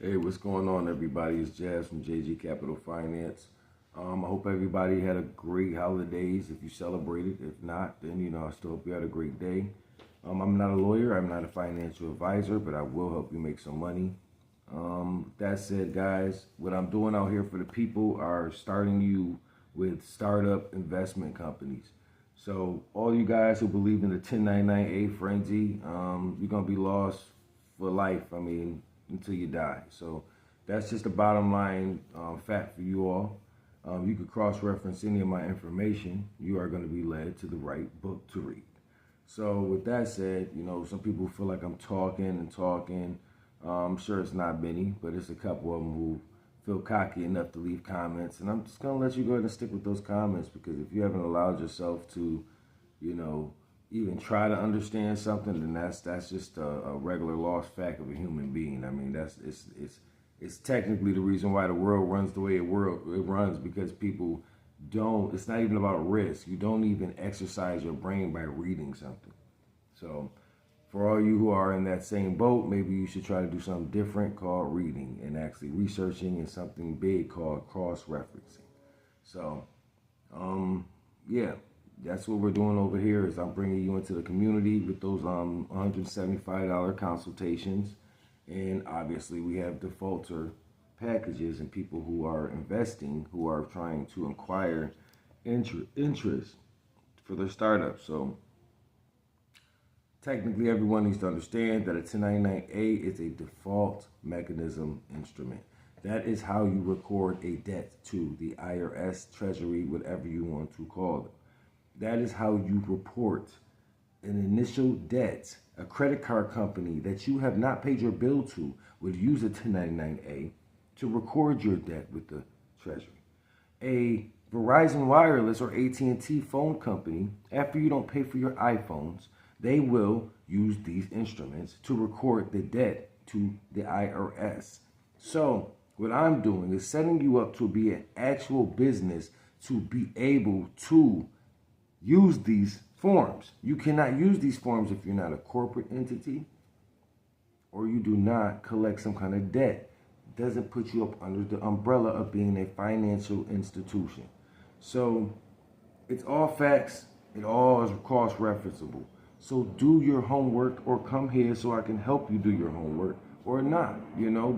Hey, what's going on, everybody? It's Jazz from JG Capital Finance. I hope everybody had a great holidays if you celebrated. If not, then, I still hope you had a great day. I'm not a lawyer, I'm not a financial advisor, but I will help you make some money. That said, guys, what I'm doing out here for the people are starting you with startup investment companies. So all you guys who believe in the 1099A frenzy, you're going to be lost for life. I mean, until you die. So that's just the bottom line fact for you all. You could cross-reference any of my information. You are going to be led to the right book to read. So with that said, some people feel like I'm talking and talking. I'm sure it's not many, but it's a couple of them who feel cocky enough to leave comments. And I'm just going to let you go ahead and stick with those comments, because if you haven't allowed yourself to, even try to understand something, then that's just a regular lost fact of a human being. I mean, it's technically the reason why the world runs the way it runs, because people don't. It's not even about risk. You don't even exercise your brain by reading something. So for all you who are in that same boat, maybe you should try to do something different called reading and actually researching, and something big called cross-referencing. So, yeah, that's what we're doing over here. Is I'm bringing you into the community with those $175 consultations, and obviously we have defaulter packages and people who are investing, who are trying to acquire interest for their startup. So technically, everyone needs to understand that a 1099A is a default mechanism instrument. That is how you record a debt to the IRS, Treasury, whatever you want to call it. That is how you report an initial debt. A credit card company that you have not paid your bill to would use a 1099A to record your debt with the Treasury. A Verizon Wireless or AT&T phone company, after you don't pay for your iPhones, they will use these instruments to record the debt to the IRS. So what I'm doing is setting you up to be an actual business to be able to use these forms. You cannot use these forms if you're not a corporate entity or you do not collect some kind of debt. It doesn't put you up under the umbrella of being a financial institution. So it's all facts. It all is cross-referenceable. So do your homework, or come here so I can help you do your homework, or not,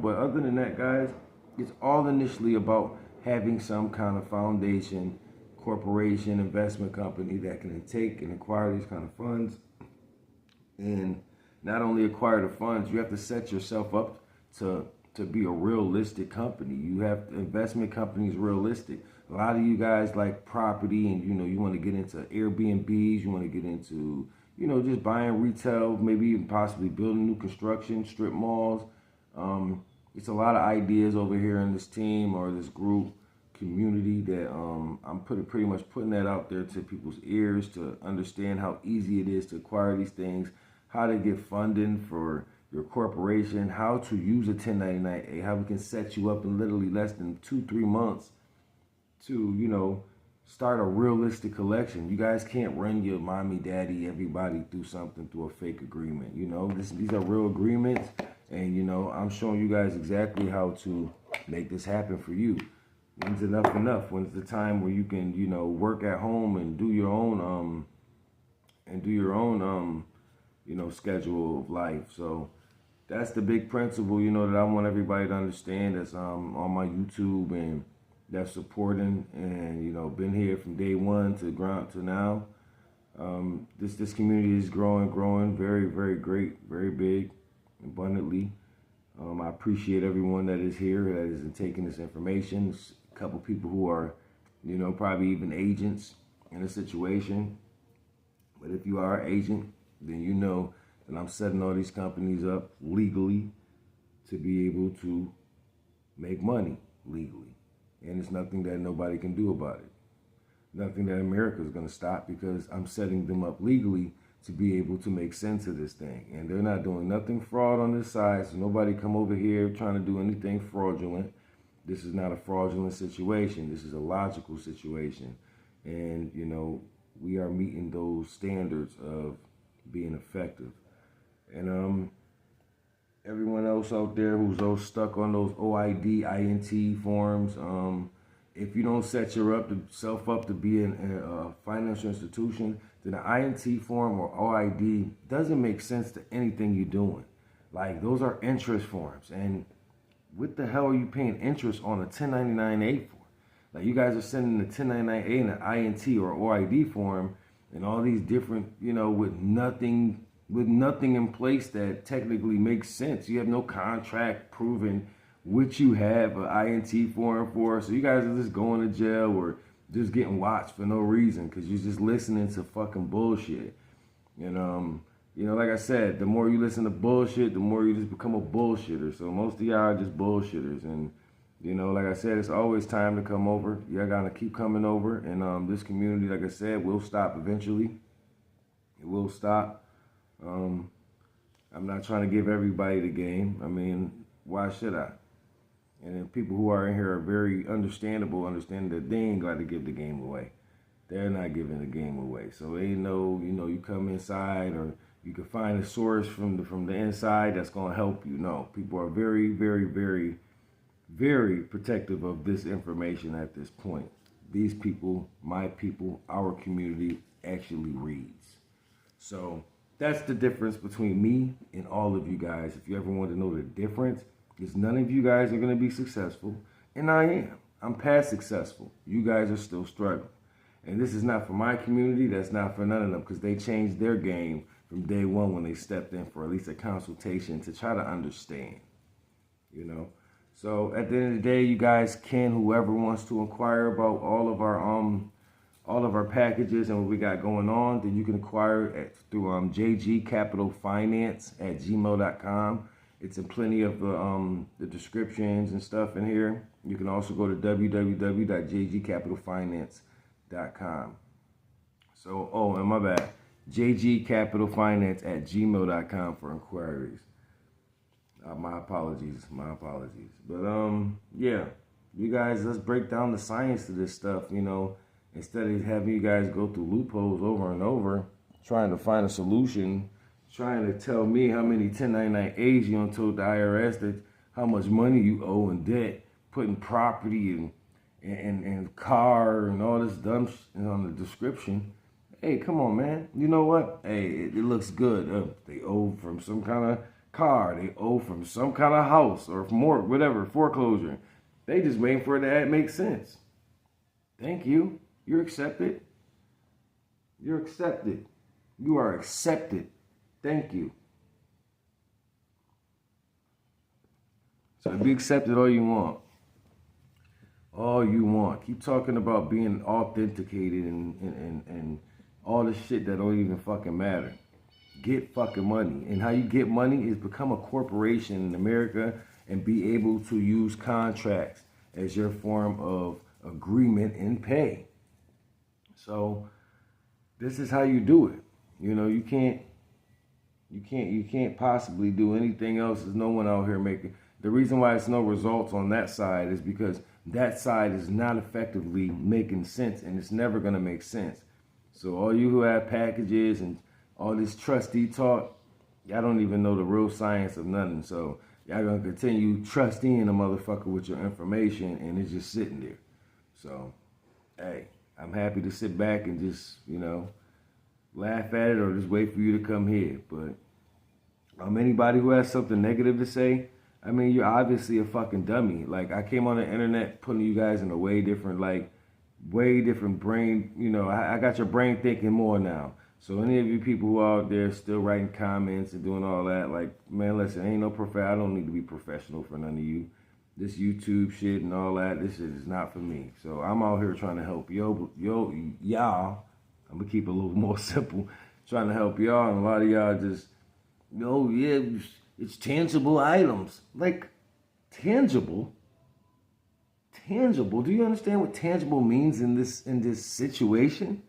But other than that, guys, it's all initially about having some kind of foundation, corporation, investment company that can take and acquire these kind of funds. And not only acquire the funds, you have to set yourself up to be a realistic company. You have investment companies realistic. A lot of you guys like property, and you want to get into Airbnbs, you want to get into just buying retail, maybe even possibly building new construction, strip malls. It's a lot of ideas over here in this team or this group community that I'm pretty much putting that out there to people's ears to understand how easy it is to acquire these things, how to get funding for your corporation, how to use a 1099A, how we can set you up in literally less than 2-3 months to, start a realistic collection. You guys can't run your mommy, daddy, everybody through something through a fake agreement. These are real agreements, and I'm showing you guys exactly how to make this happen for you. When's enough? When's the time where you can, work at home and do your own schedule of life. So that's the big principle, that I want everybody to understand that's on my YouTube and that's supporting, and been here from day one to ground to now. This community is growing very, very great, very big, abundantly. I appreciate everyone that is here, that is taking this information. There's a couple people who are, probably even agents in a situation. But if you are an agent, then you know that I'm setting all these companies up legally to be able to make money legally. And it's nothing that nobody can do about it. Nothing that America is going to stop, because I'm setting them up legally to be able to make sense of this thing. And they're not doing nothing fraud on this side, so nobody come over here trying to do anything fraudulent. This is not a fraudulent situation. This is a logical situation. And, we are meeting those standards of being effective. And everyone else out there who's so stuck on those OID, INT forms, if you don't set yourself up to be in a financial institution, then an INT form or OID doesn't make sense to anything you're doing. Like, those are interest forms. And what the hell are you paying interest on a 1099A for? Like, you guys are sending the 1099A and an INT or OID form and all these different, with nothing in place that technically makes sense. You have no contract proving what you have an INT form for. So you guys are just going to jail or just getting watched for no reason because you're just listening to fucking bullshit. And, like I said, the more you listen to bullshit, the more you just become a bullshitter. So most of y'all are just bullshitters. And, like I said, it's always time to come over. Y'all gotta keep coming over. And this community, like I said, will stop eventually. It will stop. I'm not trying to give everybody the game. I mean, why should I? And then people who are in here are very understand that they ain't got to give the game away. They're not giving the game away. So they know, you come inside or you can find a source from the inside that's going to help you. No, people are very, very, very, very protective of this information at this point. These people, my people, our community actually reads. So that's the difference between me and all of you guys. If you ever want to know the difference, is none of you guys are going to be successful, and I am. I'm past successful. You guys are still struggling. And this is not for my community. That's not for none of them because they changed their game from day one when they stepped in for at least a consultation to try to understand, So at the end of the day, you guys can, whoever wants to inquire about all of our packages and what we got going on, then you can acquire through jgcapitalfinance@gmail.com. It's in plenty of the descriptions and stuff in here. You can also go to www.jgcapitalfinance.com. So, and my bad, jgcapitalfinance@gmail.com for inquiries. My apologies. But, yeah, you guys, let's break down the science to this stuff, Instead of having you guys go through loopholes over and over, trying to find a solution, trying to tell me how many 1099As you done told the IRS that how much money you owe in debt, putting property and car and all this dumb shit on the description. Hey, come on, man. You know what? Hey, it looks good. They owe from some kind of car. They owe from some kind of house or more, whatever, foreclosure. They just waiting for it to make sense. Thank you. You're accepted. You're accepted. You are accepted. Thank you. So be accepted all you want. All you want. Keep talking about being authenticated and all this shit that don't even fucking matter. Get fucking money. And how you get money is become a corporation in America and be able to use contracts as your form of agreement and pay. So this is how you do it. You can't possibly do anything else. There's no one out here making. The reason why it's no results on that side is because that side is not effectively making sense, and it's never going to make sense. So all you who have packages and all this trustee talk, y'all don't even know the real science of nothing. So y'all going to continue trusting a motherfucker with your information, and it's just sitting there. So, hey, I'm happy to sit back and just, laugh at it or just wait for you to come here. But anybody who has something negative to say, I mean, you're obviously a fucking dummy. Like, I came on the internet putting you guys in a way different brain. I got your brain thinking more now. So any of you people who are out there still writing comments and doing all that, like, man, listen, ain't no I don't need to be professional for none of you. This YouTube shit and all that, this shit is not for me. So I'm out here trying to help y'all. I'm gonna keep it a little more simple. Trying to help y'all, and a lot of y'all just, it's tangible items. Like, tangible? Tangible? Do you understand what tangible means in this situation?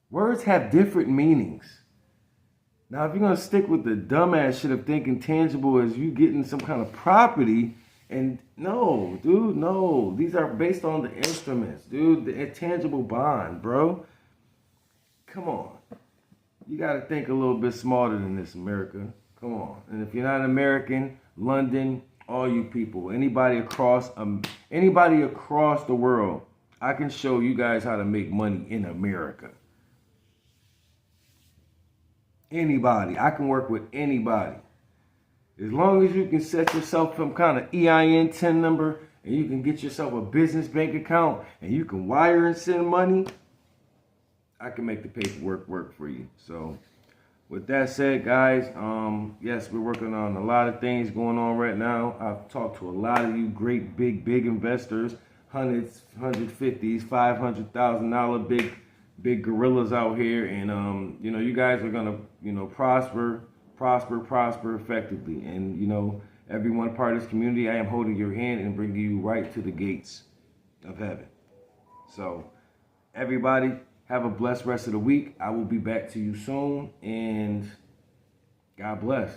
Words have different meanings. Now, if you're going to stick with the dumbass shit of thinking tangible as you getting some kind of property, and no, dude, no. These are based on the instruments, dude. The intangible bond, bro. Come on. You got to think a little bit smarter than this, America. Come on. And if you're not American, London, all you people, anybody across the world, I can show you guys how to make money in America. Anybody. I can work with anybody. As long as you can set yourself some kind of EIN 10 number and you can get yourself a business bank account and you can wire and send money, I can make the paperwork work for you. So with that said, guys, yes, we're working on a lot of things going on right now. I've talked to a lot of you great, big investors, hundreds, 150s, $500,000 big gorillas out here. And, you guys are going to, prosper effectively. And, every one part of this community, I am holding your hand and bringing you right to the gates of heaven. So everybody, have a blessed rest of the week. I will be back to you soon, and God bless.